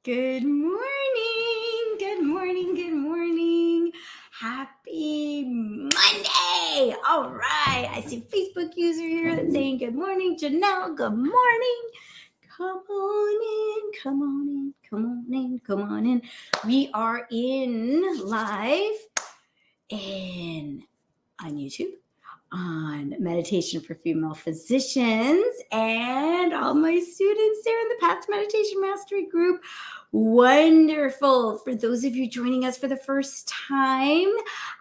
Good morning. Good morning. Good morning. Happy Monday. All right. I see Facebook user here that's saying good morning. Janelle, good morning. Come on in. Come on in. Come on in. Come on in. We are in live on YouTube, on Meditation for Female Physicians, and all my students there in the Path to Meditation Mastery group. Wonderful. For those of you joining us for the first time,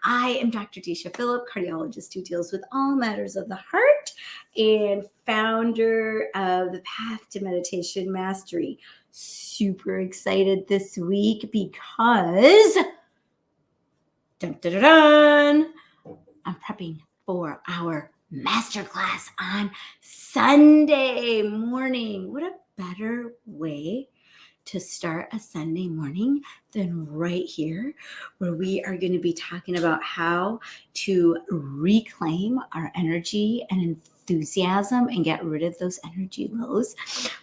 I am Dr. Disha Phillip, cardiologist who deals with all matters of the heart and founder of the Path to Meditation Mastery. Super excited this week because dun, dun, dun, dun, I'm prepping for our masterclass on Sunday morning. What a better way to start a Sunday morning than right here, where we are going to be talking about how to reclaim our energy and enthusiasm and get rid of those energy lows,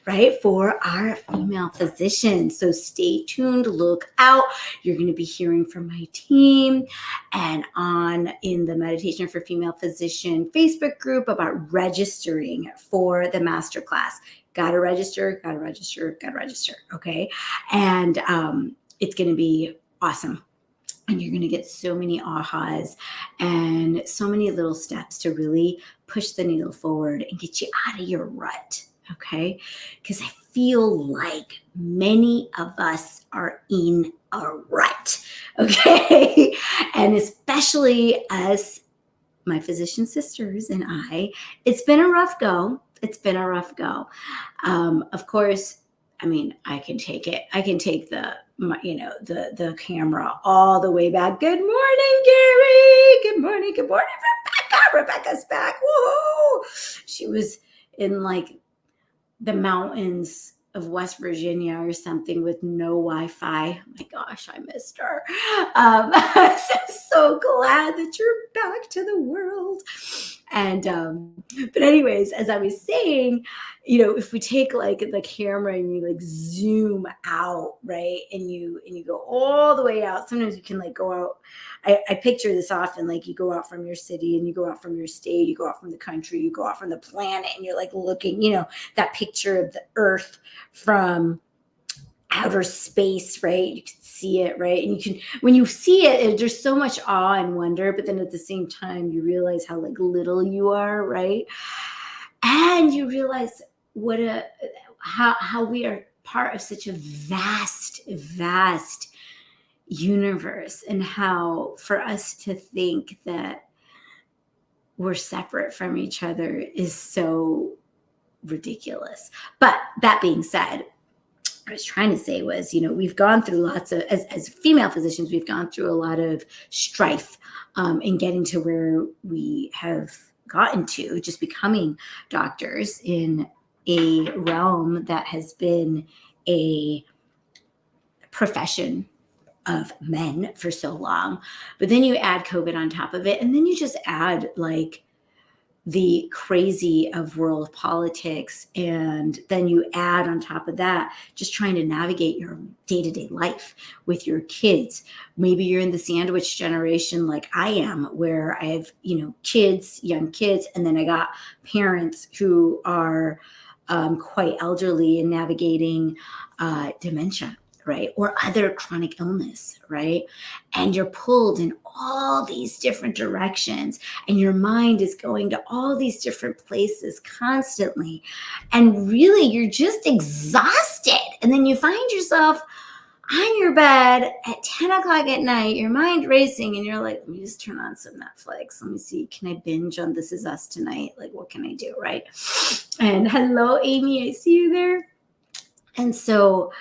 right, for our female physicians. So stay tuned, look out. You're going to be hearing from my team and in the Meditation for Female Physician Facebook group about registering for the masterclass. Gotta register. Okay. And it's going to be awesome. And you're going to get so many ahas and so many little steps to really push the needle forward and get you out of your rut. Okay. Because I feel like many of us are in a rut. Okay. And especially as my physician sisters and I, it's been a rough go. Of course, I mean, I can take it. I can take the camera all the way back. Good morning, Gary. Good morning, Rebecca. Rebecca's back. Woo! She was in like the mountains of West Virginia or something with no Wi-Fi. Oh my gosh, I missed her. I'm so glad that you're back to the world. And but anyways, as I was saying, if we take like the camera and you like zoom out, right, and you go all the way out, sometimes you can like go out. I picture this often, like you go out from your city and you go out from your state, you go out from the country, you go out from the planet, and you're like looking, that picture of the earth from outer space, right? You can see it, right? And when you see it, there's so much awe and wonder, but then at the same time, you realize how like little you are, right? And you realize how we are part of such a vast universe, and how for us to think that we're separate from each other is so ridiculous. But that being said, what I was trying to say was, we've gone through lots of, as female physicians, we've gone through a lot of strife in getting to where we have gotten to, just becoming doctors in a realm that has been a profession of men for so long. But then you add COVID on top of it, and then you just add like the crazy of world politics, and then you add on top of that just trying to navigate your day-to-day life with your kids. Maybe you're in the sandwich generation like I am, where I have young kids, and then I got parents who are quite elderly and navigating dementia, right? Or other chronic illness, right? And you're pulled in all these different directions, and your mind is going to all these different places constantly. And really, you're just exhausted. And then you find yourself on your bed at 10 o'clock at night, your mind racing, and you're like, let me just turn on some Netflix. Let me see, can I binge on This Is Us tonight? Like, what can I do, right? And hello, Amy, I see you there. And so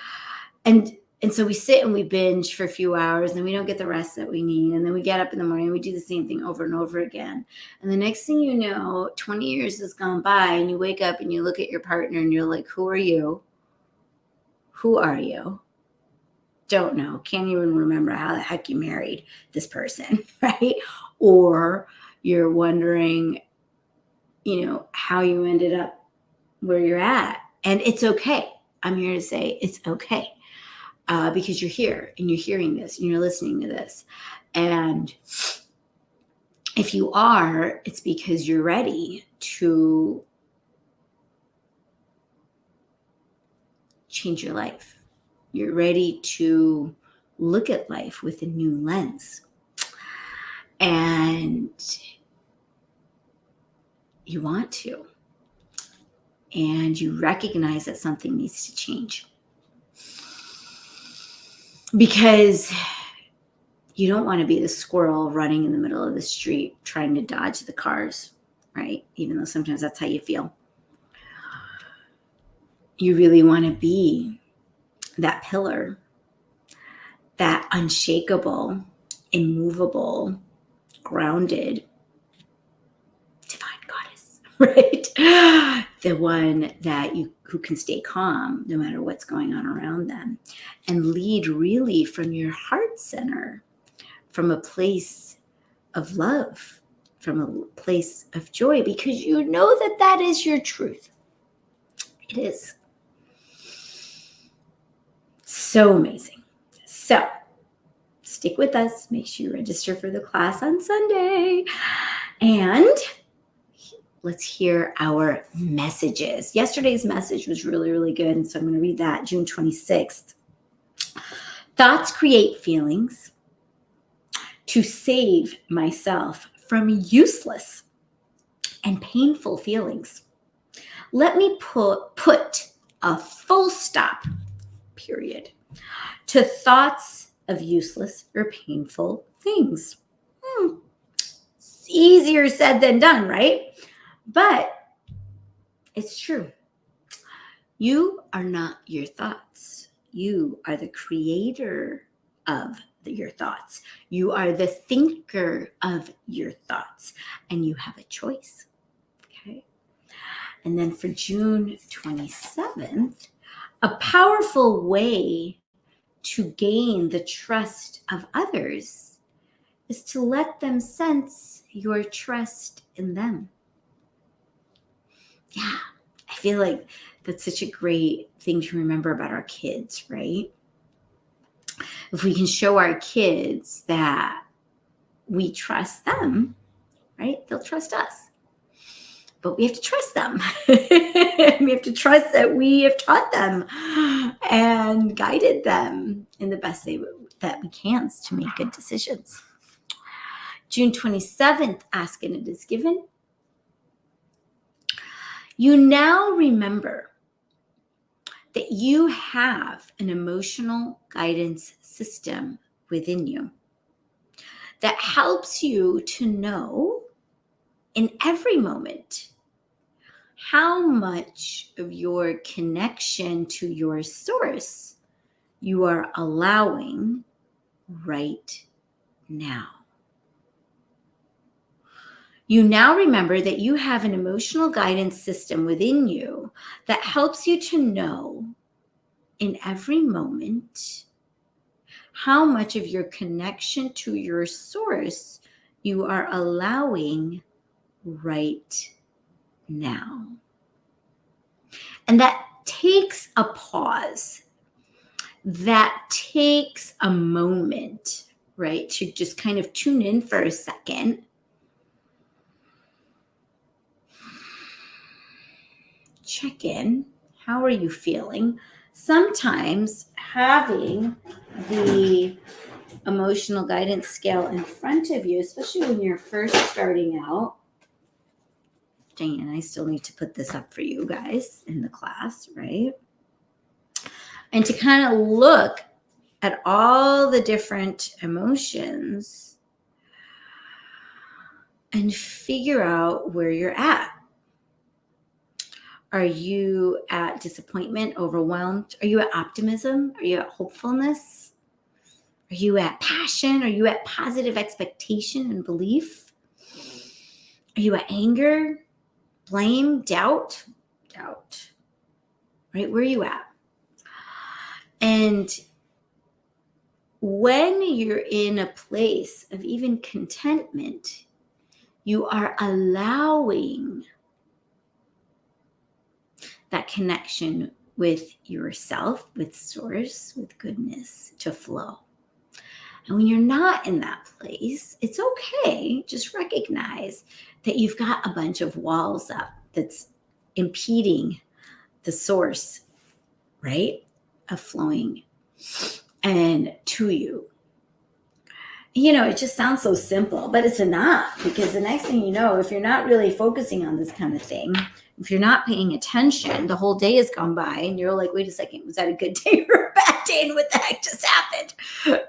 we sit and we binge for a few hours, and then we don't get the rest that we need. And then we get up in the morning and we do the same thing over and over again. And the next thing you know, 20 years has gone by, and you wake up and you look at your partner and you're like, who are you? Who are you? Don't know. Can't even remember how the heck you married this person, right? Or you're wondering, how you ended up where you're at. And it's okay. I'm here to say it's okay. because you're here and you're hearing this and you're listening to this. And if you are, it's because you're ready to change your life. You're ready to look at life with a new lens. And you want to. And you recognize that something needs to change. Because you don't want to be the squirrel running in the middle of the street trying to dodge the cars, right? Even though sometimes that's how you feel. You really want to be that pillar, that unshakable, immovable, grounded, divine goddess, right? The one that who can stay calm no matter what's going on around them and lead really from your heart center, from a place of love, from a place of joy, because you know that that is your truth. It is. So amazing. So stick with us. Make sure you register for the class on Sunday. And let's hear our messages. Yesterday's message was really, really good. And so I'm going to read that, June 26th. Thoughts create feelings. To save myself from useless and painful feelings, let me put a full stop, period, to thoughts of useless or painful things. It's easier said than done, right? But it's true. You are not your thoughts. You are the creator of your thoughts. You are the thinker of your thoughts, and you have a choice. Okay. And then for June 27th, a powerful way to gain the trust of others is to let them sense your trust in them. Yeah, I feel like that's such a great thing to remember about our kids, right? If we can show our kids that we trust them, right, they'll trust us. But we have to trust them. We have to trust that we have taught them and guided them in the best way that we can to make good decisions. June 27th, ask and it is given. You now remember that you have an emotional guidance system within you that helps you to know in every moment how much of your connection to your source you are allowing right now. You now remember that you have an emotional guidance system within you that helps you to know in every moment how much of your connection to your source you are allowing right now. And that takes a pause. That takes a moment, right? To just kind of tune in for a second. Check in. How are you feeling? Sometimes having the emotional guidance scale in front of you, especially when you're first starting out. Dang it, I still need to put this up for you guys in the class, right? And to kind of look at all the different emotions and figure out where you're at. Are you at disappointment, overwhelmed? Are you at optimism? Are you at hopefulness? Are you at passion? Are you at positive expectation and belief? Are you at anger, blame, doubt? Doubt. Right? Where are you at? And when you're in a place of even contentment, you are allowing that connection with yourself, with source, with goodness to flow. And when you're not in that place, it's okay. Just recognize that you've got a bunch of walls up that's impeding the source, right, of flowing and to you. It just sounds so simple, but it's not, because the next thing you know, if you're not really focusing on this kind of thing, if you're not paying attention, the whole day has gone by and you're like, wait a second, was that a good day or a bad day? And what the heck just happened?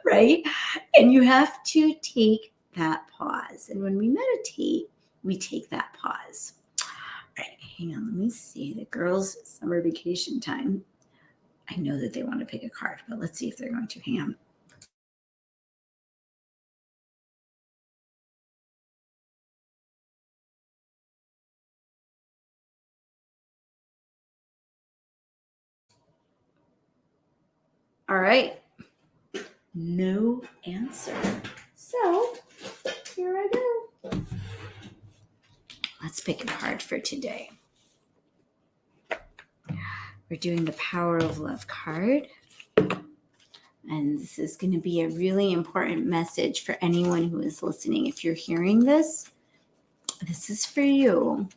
Right? And you have to take that pause. And when we meditate, we take that pause. All right, hang on, let me see. The girls' summer vacation time. I know that they want to pick a card, but let's see if they're going to. Hang on. All right. No answer. So here I go. Let's pick a card for today. We're doing the Power of Love card. And this is going to be a really important message for anyone who is listening. If you're hearing this, this is for you.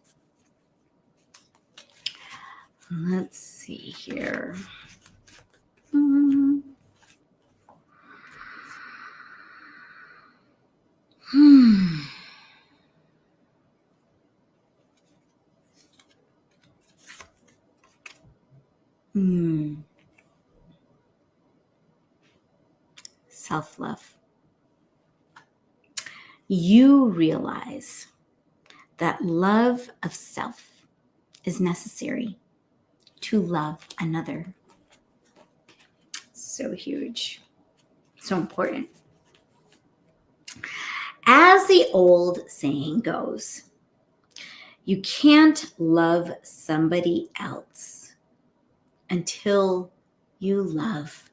Let's see here. Self-love. You realize that love of self is necessary to love another. So huge. So important. As the old saying goes, you can't love somebody else until you love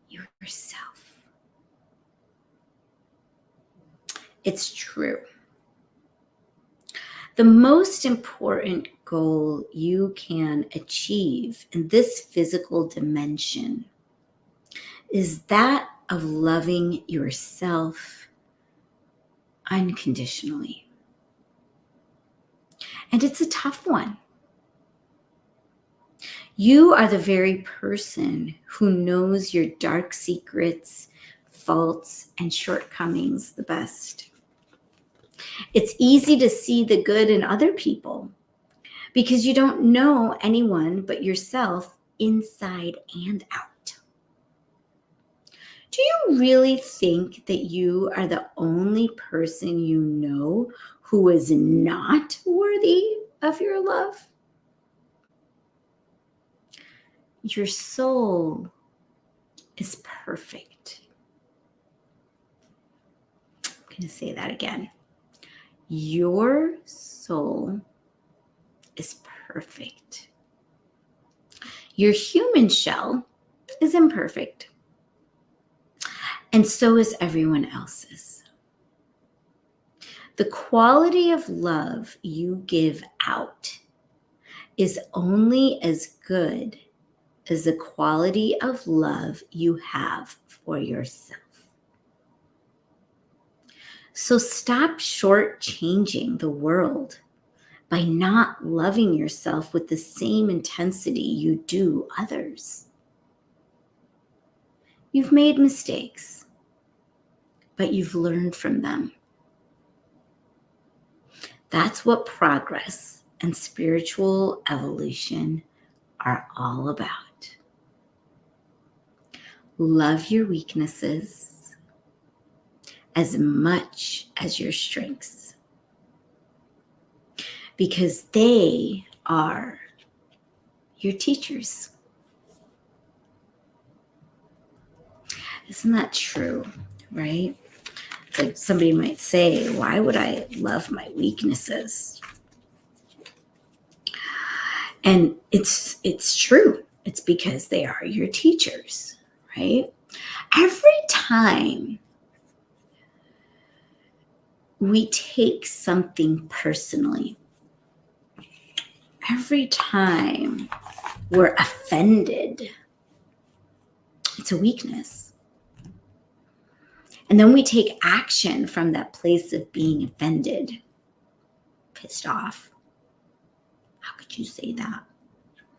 yourself. It's true. The most important goal you can achieve in this physical dimension is that of loving yourself unconditionally. And it's a tough one. You are the very person who knows your dark secrets, faults, and shortcomings the best. It's easy to see the good in other people because you don't know anyone but yourself inside and out. Do you really think that you are the only person you know who is not worthy of your love? Your soul is perfect. I'm going to say that again. Your soul is perfect. Your human shell is imperfect. And so is everyone else's. The quality of love you give out is only as good as the quality of love you have for yourself. So stop shortchanging the world by not loving yourself with the same intensity you do others. You've made mistakes, but you've learned from them. That's what progress and spiritual evolution are all about. Love your weaknesses as much as your strengths, because they are your teachers. Isn't that true, right? It's like somebody might say, why would I love my weaknesses? And it's true. It's because they are your teachers, right? Every time we take something personally, every time we're offended. It's a weakness. And then we take action from that place of being offended, pissed off. How could you say that?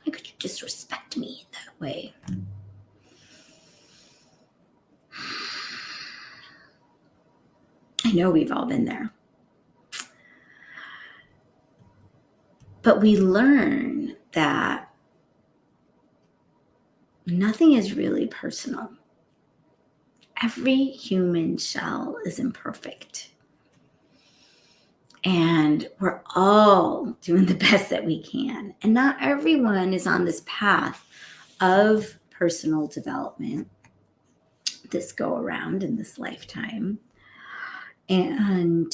How could you disrespect me in that way? I know we've all been there. But we learn that nothing is really personal. Every human shell is imperfect. And we're all doing the best that we can. And not everyone is on this path of personal development this go around in this lifetime. And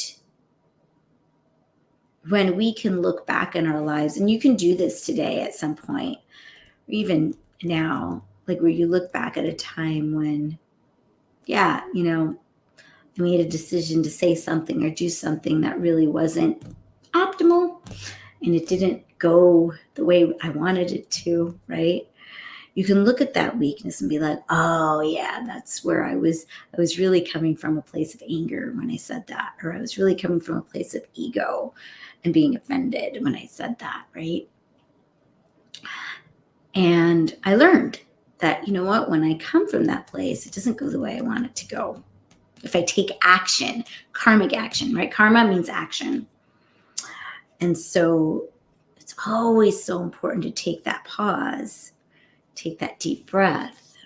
when we can look back in our lives, and you can do this today at some point, or even now, like where you look back at a time when, yeah, you know, I made a decision to say something or do something that really wasn't optimal and it didn't go the way I wanted it to, right? You can look at that weakness and be like, oh yeah, that's where I was really coming from a place of anger when I said that, or I was really coming from a place of ego and being offended when I said that, right? And I learned that, you know what, when I come from that place, it doesn't go the way I want it to go. If I take action, karmic action, right? Karma means action. And so it's always so important to take that pause, take that deep breath,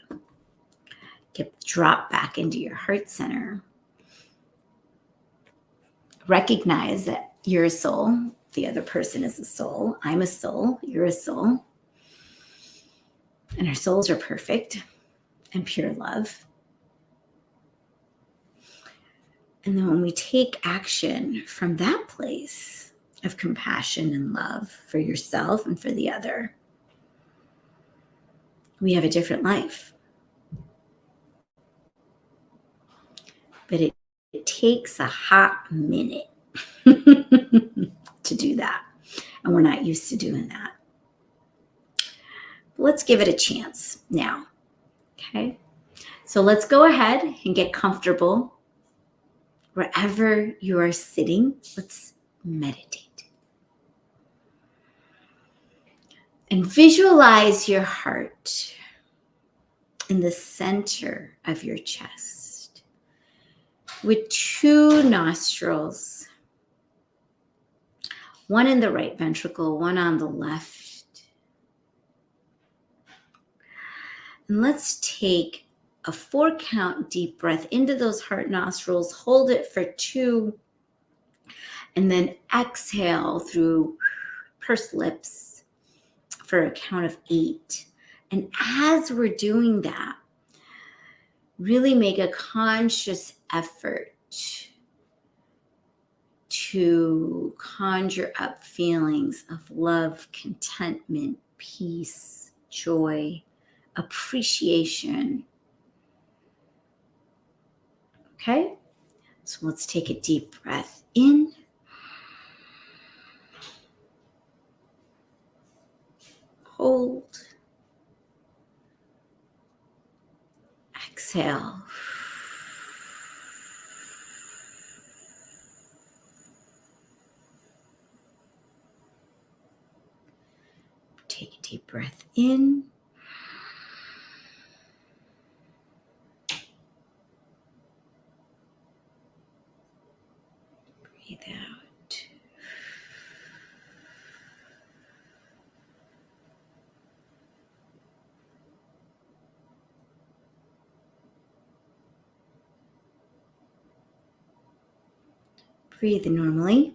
drop back into your heart center. Recognize that you're a soul. The other person is a soul. I'm a soul. You're a soul. And our souls are perfect and pure love. And then when we take action from that place of compassion and love for yourself and for the other, we have a different life. But it takes a hot minute to do that. And we're not used to doing that. Let's give it a chance now. Okay? So let's go ahead and get comfortable. Wherever you are sitting, let's meditate. And visualize your heart in the center of your chest with two nostrils, one in the right ventricle, one on the left. And let's take a 4-count deep breath into those heart nostrils, hold it for 2, and then exhale through pursed lips for a count of 8. And as we're doing that, really make a conscious effort to conjure up feelings of love, contentment, peace, joy, appreciation. Okay? So let's take a deep breath in. Hold. Exhale. Take a deep breath in. Breathe out. Breathe normally.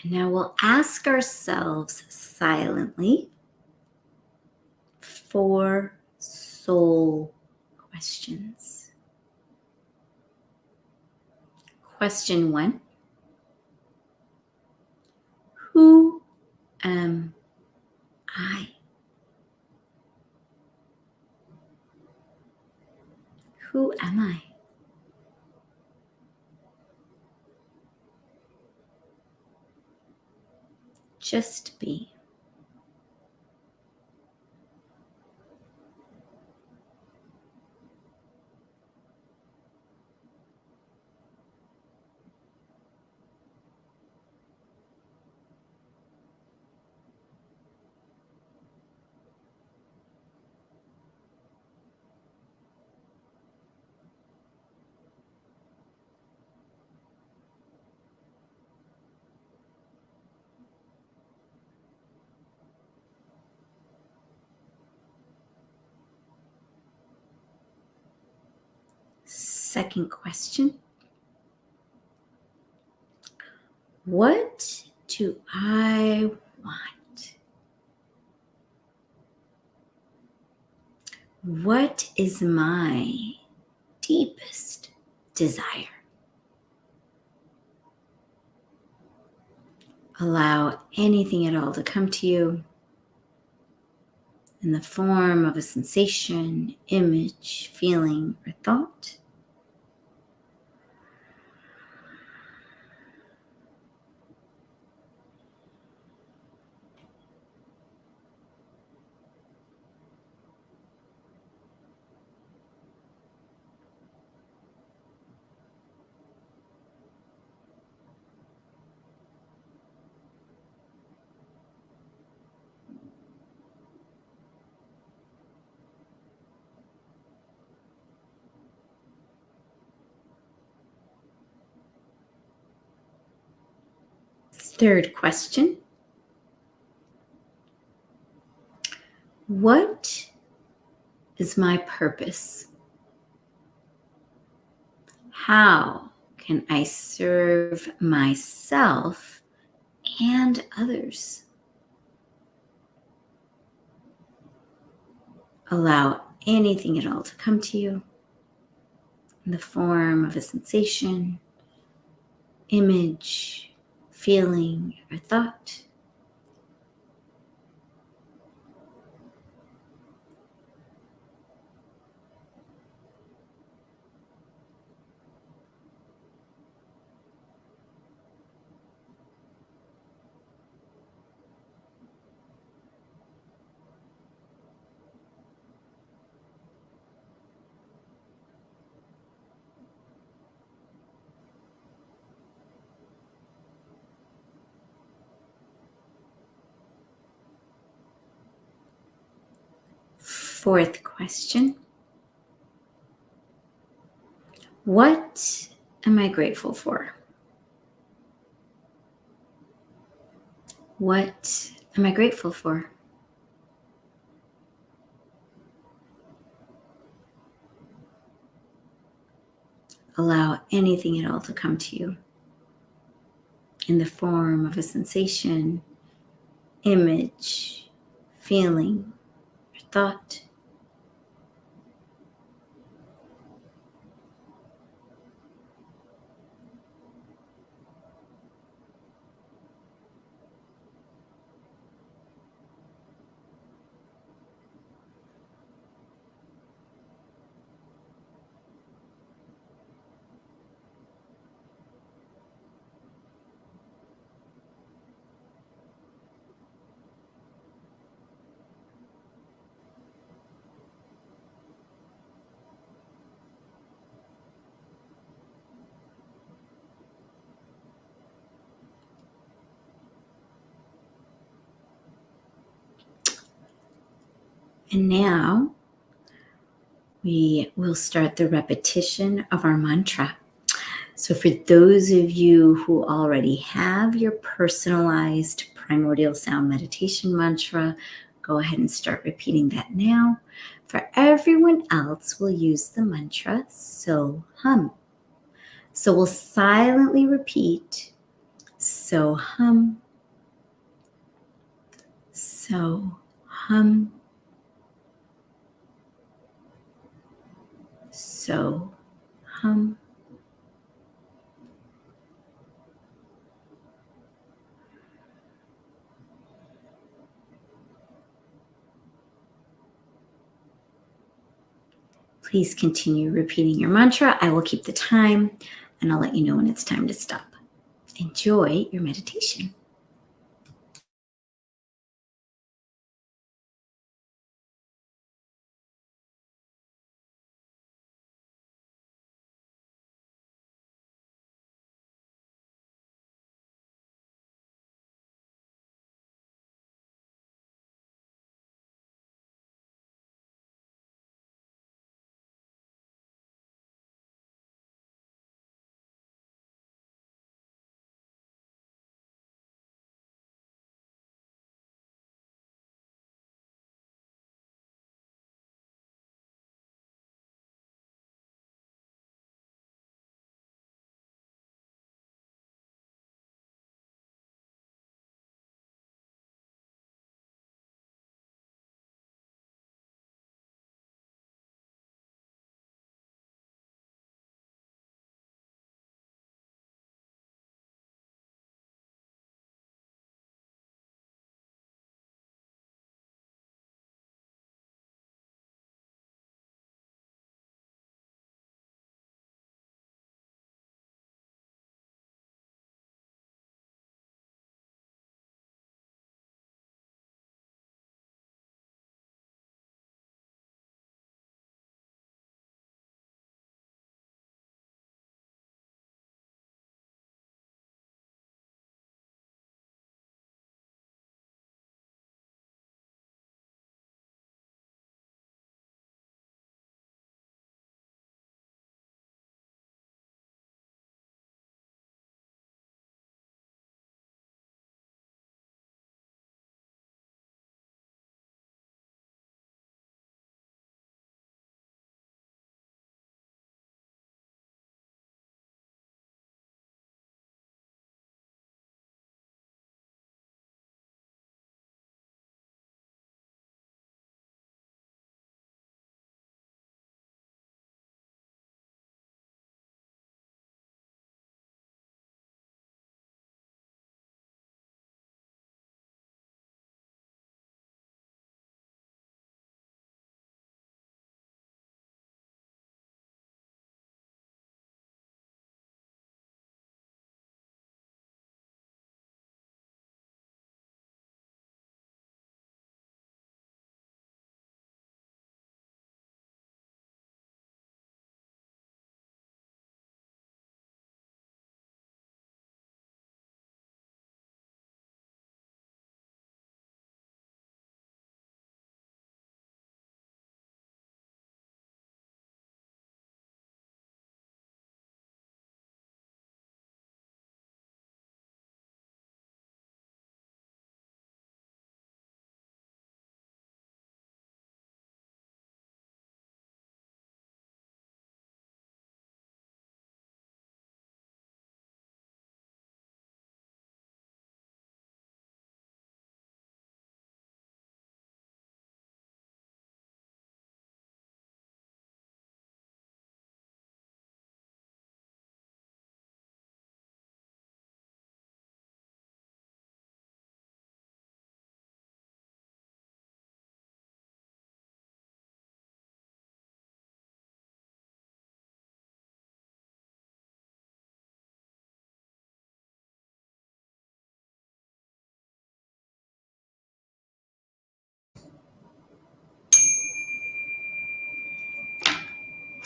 And now we'll ask ourselves silently, 4 soul questions. Question 1. Who am I? Who am I? Just be. Second question. What do I want? What is my deepest desire? Allow anything at all to come to you in the form of a sensation, image, feeling, or thought. Third question. What is my purpose? How can I serve myself and others? Allow anything at all to come to you in the form of a sensation, image, feeling, or thought. Fourth question. What am I grateful for? What am I grateful for? Allow anything at all to come to you in the form of a sensation, image, feeling, or thought. And now we will start the repetition of our mantra. So for those of you who already have your personalized primordial sound meditation mantra, go ahead and start repeating that now. For everyone else, we'll use the mantra so hum. So we'll silently repeat so hum, so hum, So hum. Please continue repeating your mantra. I will keep the time and I'll let you know when it's time to stop. Enjoy your meditation.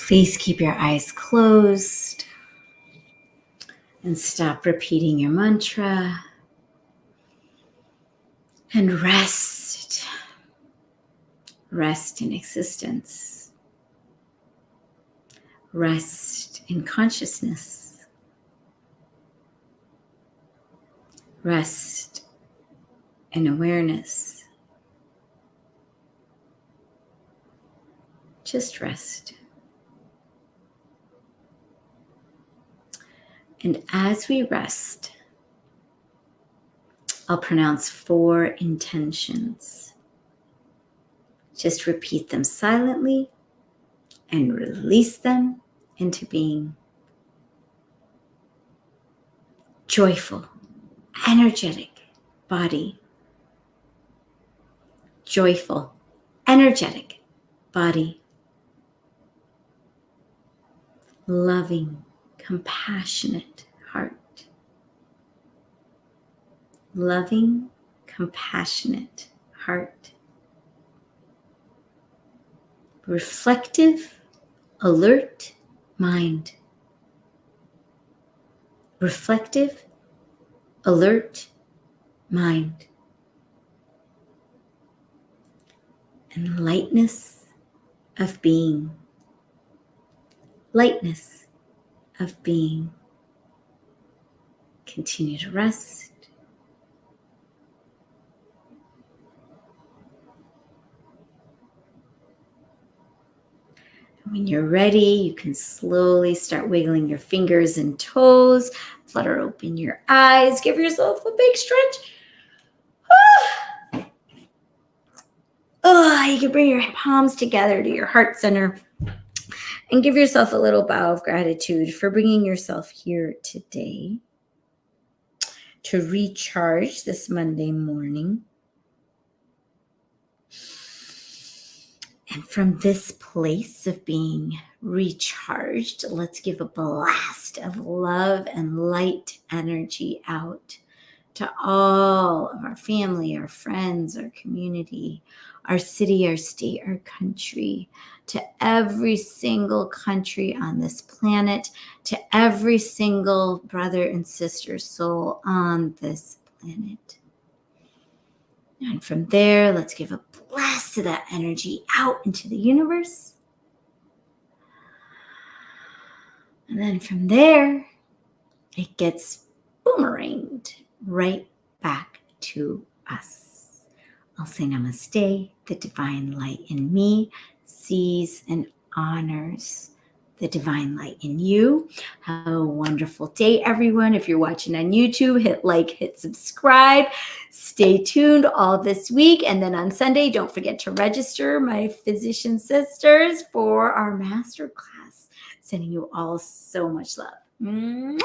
Please keep your eyes closed and stop repeating your mantra and rest. Rest in existence. Rest in consciousness. Rest in awareness. Just rest. And as we rest, I'll pronounce 4 intentions. Just repeat them silently and release them into being. Joyful, energetic body. Joyful, energetic body. Loving, compassionate heart. Loving, compassionate heart. Reflective, alert mind. Reflective, alert mind. And lightness of being. Lightness of being. Continue to rest. When you're ready, you can slowly start wiggling your fingers and toes. Flutter open your eyes. Give yourself a big stretch. You can bring your palms together to your heart center and give yourself a little bow of gratitude for bringing yourself here today to recharge this Monday morning. And from this place of being recharged, let's give a blast of love and light energy out to all of our family, our friends, our community, our city, our state, our country, to every single country on this planet, to every single brother and sister soul on this planet. And from there, let's give a blast of that energy out into the universe. And then from there, it gets boomeranged right back to us. I'll say namaste. The divine light in me sees and honors the divine light in you. Have a wonderful day, everyone. If you're watching on YouTube, hit like, hit subscribe. Stay tuned all this week. And then on Sunday, don't forget to register, my physician sisters, for our masterclass. Sending you all so much love. Mwah!